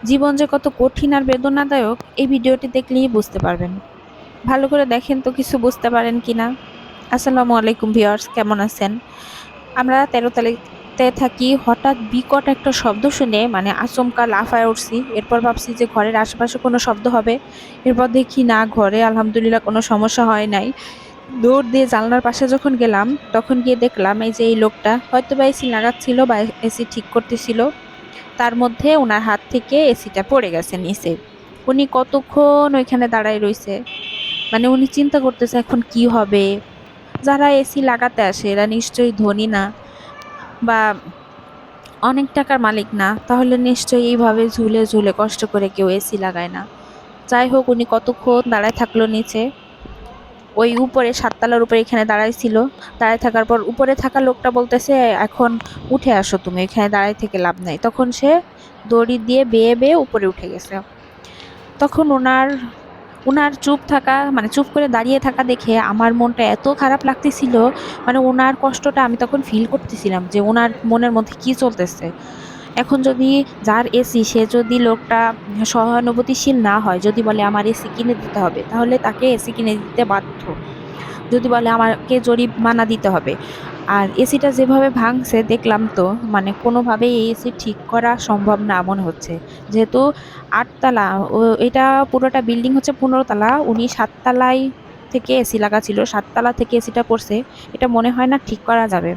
জীবন যে কত কঠিন আর বেদনাদায়ক এই ভিডিওটি দেখলেই বুঝতে পারবেন। ভালো করে দেখেন তো কিছু বুঝতে পারেন কিনা। আসসালামু আলাইকুম ভিউয়ার্স, কেমন আছেন? আমরা 13 তালিতে থাকি। হঠাৎ বিকট একটা শব্দ শুনে আচমকা লাফায় উঠছি। এরপর ভাবছি যে ঘরের আশেপাশে কোনো শব্দ হবে। এরপর দেখি না, ঘরে আলহামদুলিল্লাহ কোনো সমস্যা হয় নাই। দৌড় দিয়ে জানলার পাশে যখন গেলাম তখন গিয়ে দেখলাম এই যে এই লোকটা হয়তোবা এসি লাগাচ্ছিল বা এসি ঠিক করতেছিল। তার মধ্যে উনার হাত থেকে এসিটা পড়ে গেছে নিচে। উনি কতক্ষণ ওইখানে দাঁড়ায় রইছে। উনি চিন্তা করতেছে এখন কি হবে। যারা এসি লাগাতে আসে এরা নিশ্চয়ই ধনী না, বা অনেক টাকার মালিক না, তাহলে নিশ্চয়ই এইভাবে ঝুলে ঝুলে কষ্ট করে কেউ এসি লাগায় না। যাই হোক, উনি কতক্ষণ দাঁড়ায় থাকলো নিচে, ওই উপরে 7 তলার উপরে এখানে দাঁড়াইছিল। দাঁড়ায় থাকার পর উপরে থাকা লোকটা বলতেছে, এখন উঠে আসো, তুমি এখানে দাঁড়ায় থেকে লাভ নাই। তখন সে দড়ি দিয়ে বেয়ে বেয়ে উপরে উঠে গেছে। তখন ওনার উনার চুপ থাকা, চুপ করে দাঁড়িয়ে থাকা দেখে আমার মনটা এত খারাপ লাগতেছিল। ওনার কষ্টটা আমি তখন ফিল করতেছিলাম যে ওনার মনের মধ্যে কি চলতেছে। এখন যদি যার এসি, সে যদি লোকটা সহানুভূতিশীল না হয়, যদি বলে আমার এসি কিনে দিতে হবে, তাহলে তাকে এসি কিনে দিতে বাধ্য। যদি বলে আমাকে জরিমানা দিতে হবে। আর এসিটা যেভাবে ভাঙছে দেখলাম তো, কোনোভাবেই এই এসি ঠিক করা সম্ভব না মনে হচ্ছে। যেহেতু 8 তলা, এটা পুরোটা বিল্ডিং হচ্ছে 15 তলা, উনি 7 তলায় থেকে এসি লাগা ছিল, 7 তলা থেকে এসিটা পড়ছে। এটা মনে হয় না ঠিক করা যাবে।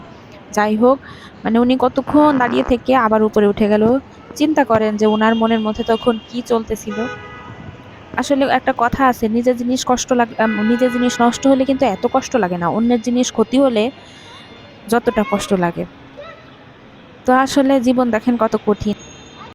যাই হোক, উনি কতক্ষণ দাঁড়িয়ে থেকে আবার উপরে উঠে গেল। চিন্তা করেন যে উনার মনের মধ্যে তখন কি চলতেছিল। আসলে একটা কথা আছে, নিজের জিনিস নষ্ট হলে কিন্তু এত কষ্ট লাগে না, অন্যের জিনিস ক্ষতি হলে যতটা কষ্ট লাগে। তো আসলে জীবন দেখেন কত কঠিন।